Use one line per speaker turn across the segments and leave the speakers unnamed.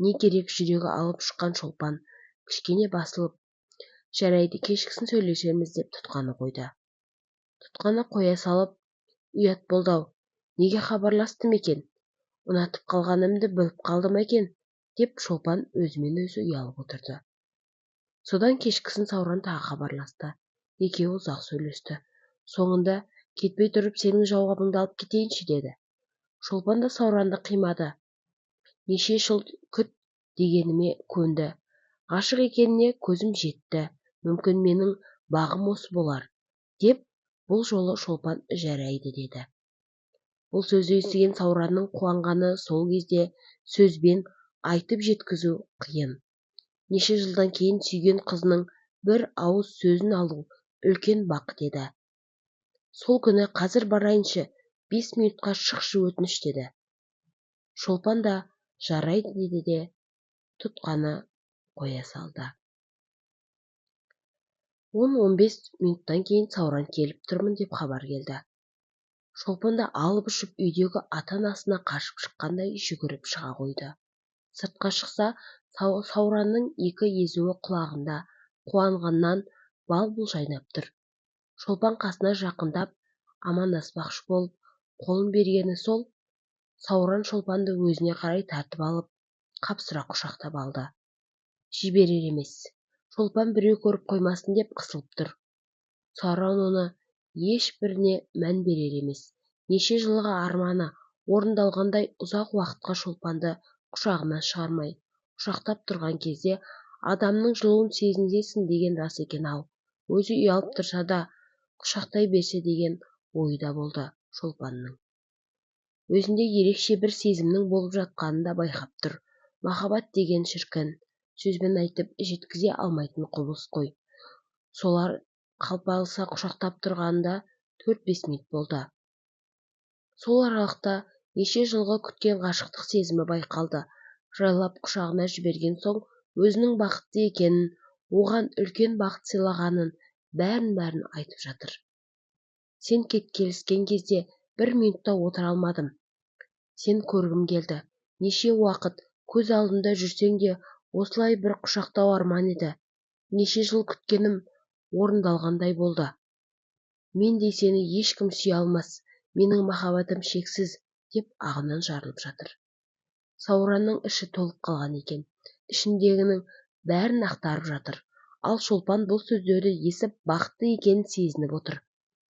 Не керек жүрегі алып шыққан Шолпан кішкене басылып, жарайды кешкісін сөйлесеміз деп тұтқаны қойды. Тұтқаны қоя салып, ұят болды-ау, неге хабарластым екен? Ұнатып қалғанымды біліп қалдым екен, деп Шолпан өзімен өзі ұялып отырды. Содан кешкісін Сауран тағы хабарласты. Екеуі ұзақ сөйлесті. Соңында кетпей тұрып сенің жауабыңды алып кетейінші деді. Шолпан да Сауранды қимады. Неше жыл күт дегеніме көнді. Ғашық екеніне көзім жетті. Мүмкін менің бағым осы болар, деп бұл жолы Шолпан жарайды деді. Бұл сөзді естіген Сауранның қуанғаны сол кезде сөзбен айтып жеткізу қиын. Неше жылдан кейін сүйген қызының бір ауыз сөзін алу үлкен бақыт еді. Сол күні қазір барайыншы, 5 минутқа шықшы өтініш деді. Шолпан да жарайды деді де тұтқаны қоя салды. 10-15 минуттан кейін Сауран келіп тұрмын деп хабар келді. Шолпан да алып ұшып үйдегі ата-анасына қашып шыққандай жүгіріп шыға қойды. Сыртқа шықса, Сауранның екі езуі құлағында, қуанғаннан бал-бұл жайнап тұр. Шолпан қасына жақындап, амандаспақшы болып, қолын бергені сол, Сауран Шолпанды өзіне қарай тартып алып, қапсыра құшақтап алды. Жіберер емес. Шолпан біреу көріп қоймасын деп қысылып тұр. Сауран оны ешбіріне мән берер емес. Неше жылғы арманы орындалғандай ұзақ уақытқа Шолпанды құшағынан шығармай, құшақтап тұрған кезде адамның жылуын сезінесің деген рас екен-ау. Өзі ұялып тұрса да, құшақтай берсе деген ойда болды Шолпанның. Өзінде ерекше бір сезімнің болып жатқанын да байқап тұр. Махаббат деген шіркін, сөзбен айтып жеткізе алмайтын құбылыс қой. Солар қалпалыса құшақтап тұрғанда 4-5 минут болды. Сол аралықта неше жылғы күткен ғашықтық сезімі байқалды. Жайлап құшағына жіберген соң өзінің бақытты екенін, оған үлкен бақыт сыйлағанын, бәрін айтып жатыр. Сен келіскен кезде 1 минутта отыра алмадым. Сен көргім келді. Неше уақыт көз алдымда жүрсең де осылай бір құшақтау арман еді. Неше жыл күткенім орындалғандай болды. Мен де сені ешкім сүйе алмас. Менің махаббатым шексіз, деп ағынан жарылып жатыр. Сауранның іші толып қалған екен. Ішіндегінің бәрін ақтарып жатыр. Ал Шолпан бұл сөздерді естіп бақытты екенін сезініп отыр.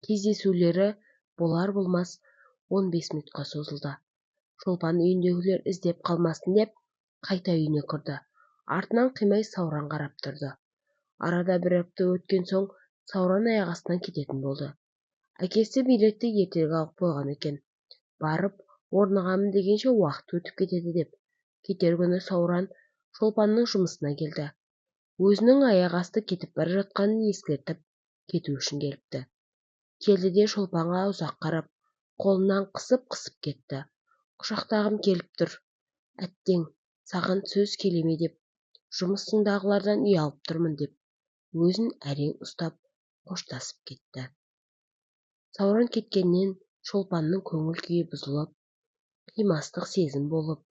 Кездесулері болар-болмас 15 минутқа созылды. Шолпан үйіндегілер іздеп қалмасын деп қайта үйіне кірді. Артынан қимай Сауран қарап тұрды. Арада бір апта өткен соң Сауран аяқ астынан кететін болды. Әкесі билетті ертегі алып қойған екен. Барып, орнығамын дегенше уақыт өтіп кетеді деп. Кетер күні Сауран Шолпанның жұмысына келді. Өзінің аяқ асты кетіп бара жатқанын ескертіп, кету үшін келіпті. Келді де Шолпанға ұзақ қарап, қолынан қысып кетті. Құшақтағым келіп тұр. Әттең, саған сөз келеме деп, жұмысыңдағылардан ұялып тұрмын деп, өзін әрең ұстап, қоштасып кетті. Сауран кеткеннен Шолпанның көңіл күйі бұзылып, қимастық сезім болып,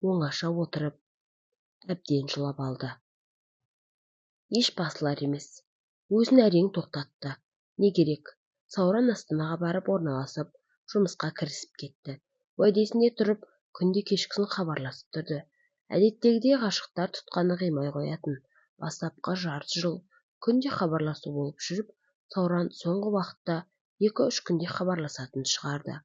оңаша отырып, әбден жылап алды. Еш басылар емес. Өзін әрең тоқтатты. Не керек? Сауран Астанаға барып орналасып, жұмысқа кірісіп кетті. Уәдесінде тұрып, күнде кешкісін хабарласып тұрды. Әдеттегідей ғашықтар тұтқаны қимай қоятын. Бастапқы жарты жыл күнде хабарласу болып жүріп, Сауран соңғы уақытта 2-3 күнде хабарласатын шығарды.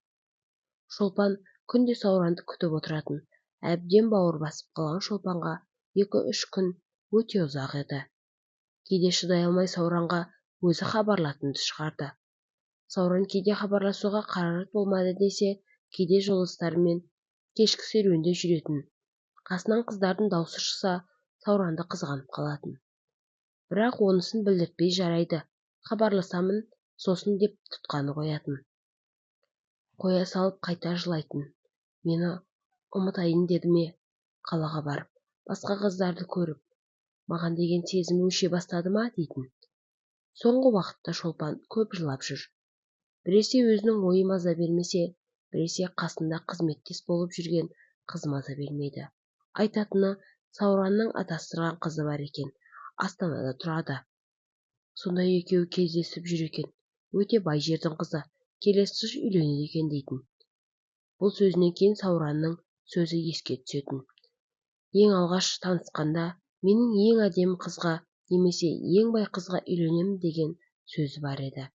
Шолпан күнде Сауранды күтіп отыратын. Әбден бауыр басып қалған Шолпанға 2-3 күн өте ұзақ еді. Кейде шыдай алмай Сауранға өзі хабарлатынды шығарды. Сауран кейде хабарласуға қаражат болмады десе, кейде жолдастарымен кешкі серуенде жүретін. Қасынан қыздардың даусы шықса, Сауранды қызғанып қалатын. Бірақ онысын білдіртпей жарайды. Хабарласамын, сосын деп тұтқаны қоятын. Қоя салып қайта жылайтын. Мені ұмытайын деді ме, қалаға барып, басқа қыздарды көріп, маған деген сезімі өше бастады ма дейтін. Соңғы уақытта Шолпан көп жылап жүр. Біресе өзінің ойы маза бермесе, біресе қасында қызметтес болып жүрген қыз маза бермейді. Айтатыны, Сауранның атастырған қызы бар екен, Астанада тұрады. Сонда екеуі кездесіп жүр екен. Өте бай жердің қызы, келесі жыл үйленеді екен дейтін. Бұл сөзінен кейін Сауранның сөзі еске түсетін. Ең алғаш танысқанда менің ең әдемі қызға немесе ең бай қызға үйленемін деген сөзі бар еді.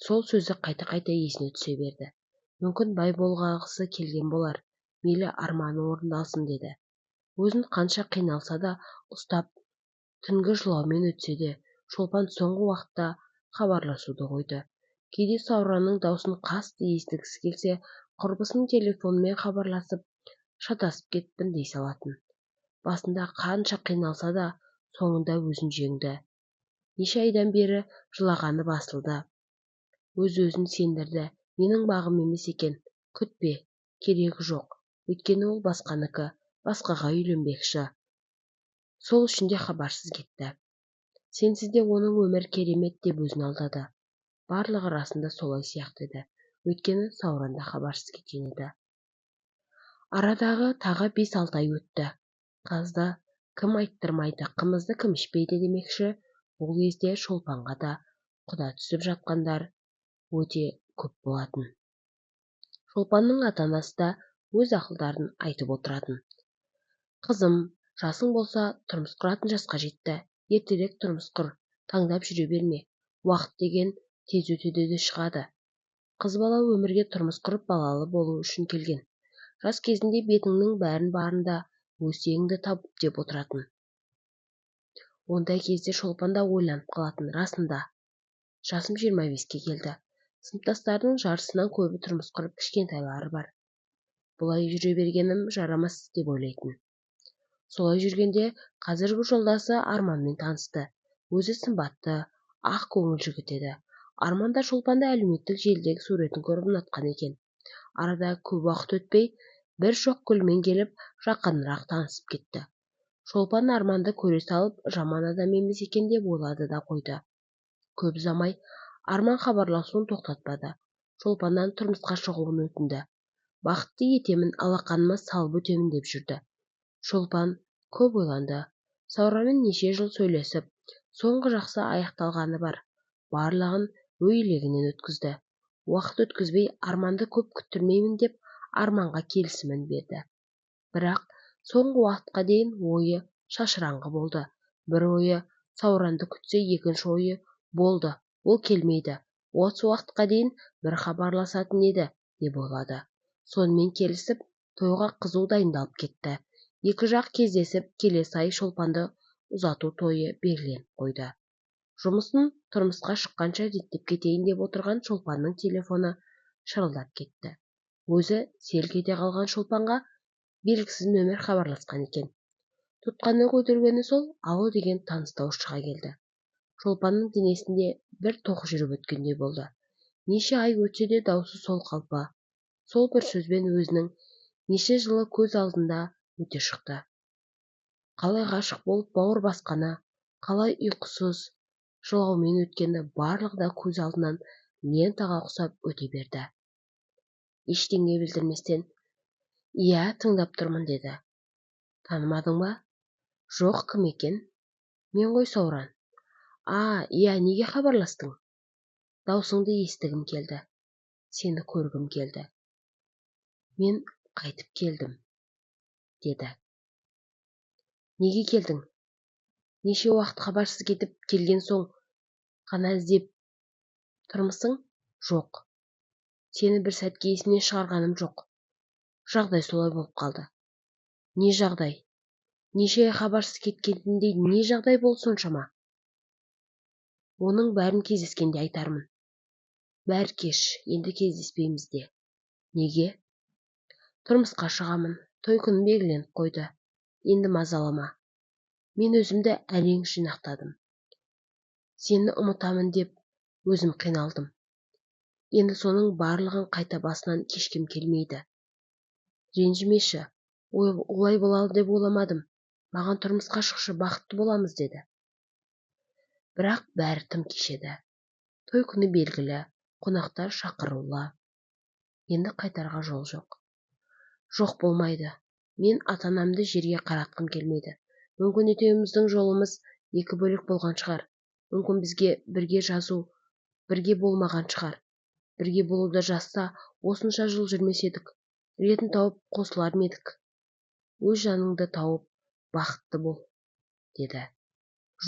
Сол сөзі қайта-қайта есіне түсе берді. Мүмкін бай болғысы келген болар, мейлі арманы орындалсын деді. Өзін қанша қиналса да ұстап, түнгі жылаумен өтсе де, Шолпан соңғы уақытта хабарласуды қойды. Кейде Сауранның даусын қасты естігісі келсе, құрбысының телефонымен хабарласып, шатасып кеттім дей салатын. Басында қанша қиналса да, соңында өзін жеңді. Неше айдан бері жылағаны басылды. Өз-өзін сендірді. Менің бағым емес екен. Күтпе, керегі жоқ. Өйткені ол басқаныкі, басқаға үйленбекші. Сол үшін де хабарсыз кетті. Сенсіз де оның өмір керемет деп өзін алдады. Барлығы расында солай сияқты еді. Өйткені Сауранда хабарсыз кеткен еді. Арадағы тағы 5-6 ай өтті. Қазды кім айттырмайды, қымызды кім ішпейді демекші, ол кезде Шолпанға да құда түсіп жатқандар өте көп болатын. Шолпанның ата-анасы да өз ақылдарын айтып отыратын. Қызым, жасың болса тұрмыс құратын жасқа жетті. Ертерек тұрмыс құр, таңдап жүре берме. Уақыт деген тез өтеді де шығады. Қыз бала өмірге тұрмыс құрып балалы болу үшін келген. Жас кезінде бетіңнің бәрін барында өсегіңді табып деп отыратын. Ондай кезде Шолпанда ойланып қалатын, расында. Жасым 25-ке келді. Сыныптастардың жарысынан көбі тұрмыс құрып кішкентайлары бар. Бұлай жүре бергенім жарамас деп ойлайтын. Солай жүргенде қазіргі жолдасы Арманмен танысты. Өзі сымбатты, ақ көңіл жігіт еді. Арман да Шолпанды әлеуметтік желідегі суретін көріп ұнатқан екен. Арада көп уақыт өтпей, бір шоқ гүлмен келіп, жақынырақ танысып кетті. Шолпан Арманды көре салып, жаман адам емес екен деп ойлады да қойды. Көп ұзамай, Арман хабарласуын тоқтатпады. Шолпаннан тұрмысқа шығуын өтінді. Бақытты етемін, алақаныма салып өтемін деп жүрді. Шолпан көп ойланды. Сауранмен неше жыл сөйлесіп, соңғы жақсы аяқталғаны бар. Барлығын ой елегінен өткізді. Уақыт өткізбей Арманды көп күттірмеймін деп Арманға келісімін берді. Бірақ соңғы уақытқа дейін ойы шашыраңғы болды. Бір ойы Сауранды күтсе, екінші ойы болды, ол келмейді. Осы уақытқа дейін бір хабарласатын еді деп ойлады. Сонымен келісіп, тойға қызу дайындалып кетті. Екі жақ кездесіп, келесі ай Шолпанды ұзату тойы белгіленіп қойды. Жұмысын тұрмысқа шыққанша реттеп кетейін деп отырған Шолпанның телефоны шырылдап кетті. Өзі селк ете қалған Шолпанға белгісіз нөмер хабарласқан екен. Тұтқаны көтергені сол, алу деген таныс дауыс шыға келді. Шолпанның денесінде бір тоқ жүріп өткендей болды. Неше ай өтсе де даусы сол қалпы. Сол бір сөзбен өзінің неше жылы көз алдында өте шықты. Қалай ғашық болып бауыр басқаны, қалай ұйқысыз жылаумен өткені барлығы да көз алдынан лентаға ұқсап өте берді. Ештеңе білдірместен, «Иә, тыңдап тұрмын» деді. «Танымадың ба?» «Жоқ, кім екен?» «Мен ғой, Сауран». Иә, неге хабарластың?» «Даусыңды естігім келді. Сені көргім келді. Мен қайтып келдім», деді. «Неге келдің? Неше уақыт хабарсыз кетіп келген соң ғана іздеп тұрмысың?» «Жоқ. Сені бір сәтке есімнен шығарғаным жоқ. Жағдай солай болып қалды». «Не жағдай? Неше хабарсыз кеткенінде не жағдай болды соншама?» «Оның бәрін кездескенде айтармын. Бәрі кеш, енді кездеспейміз де». «Неге?» «Тұрмысқа шығамын. Той күні белгіленіп қойды. Енді мазалама. Мен өзімді әрең жинақтадым. Сені ұмытамын деп өзім қиналдым. Енді соның барлығын қайта басынан кешкім келмейді. Ренжімеші, олай болады деп ойламадым. Маған тұрмысқа шықшы, бақытты боламыз» деді. Бірақ бәрі тым кешеді. Той күні белгілі, қонақтар шақырулы. Енді қайтарға жол жоқ. «Жоқ, болмайды. Мен ата-анамды жерге қаратқым келмейді. Мүмкін екеуміздің жолымыз екі бөлек болған шығар. Мүмкін бізге бірге жазу, бірге болмаған шығар. Бірге болуды жазса, осынша жыл жүрмес едік. Ретін тауып қосылар ма едік? Өз жаныңды тауып, бақытты бол, деді.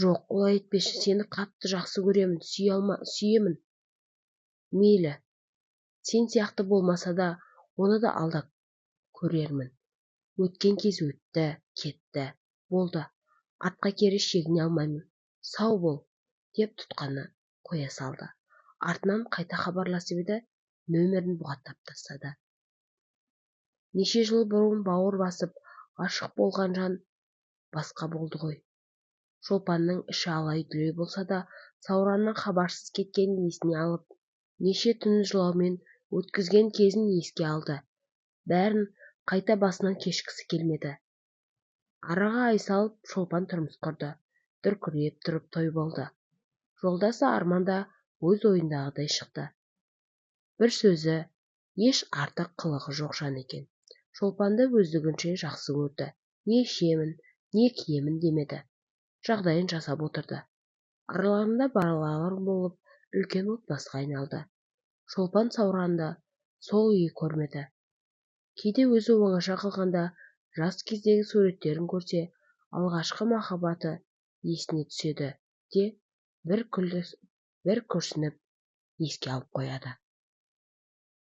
Жоқ, олай етпеші, сені қатты жақсы көремін, сүйемін. Мейлі, сен сияқты болмаса да, оны да алдап көрермін. Өткен кез өтті, кетті, болды. Артқа кері шегіне алмаймын. Сау бол, деп тұтқаны қоя салды. Артынан қайта хабарласып еді, нөмірін бұғаттап тастады. Неше жыл бұрын бауыр басып, ғашық болған жан басқа болды ғой. Шолпанның іші алай-дүлей болса да, Сауранның хабарсыз кеткенін есіне алып, неше түн жылаумен өткізген кезін еске алды. Бәрін қайта басынан кешкісі келмеді. Араға ай салып, Шолпан тұрмыс құрды. Дүркіреп тұрып той болды. Жолдасы Арман да өз ойындағыдай шықты. Бір сөзі, еш артық қылығы жоқ жан екен. Шолпанды өздігінше жақсы көрді. Не ішемін, не киемін демеді. Жағдайын жасап отырды. Араларында балалар болып, үлкен отбасыға айналды. Шолпан Сауранды сол үйі көрмеді. Кейде өзі оңаша қалғанда, жас кездегі суреттерін көрсе, алғашқы махаббаты есіне түседі де бір күрсініп еске алып қояды.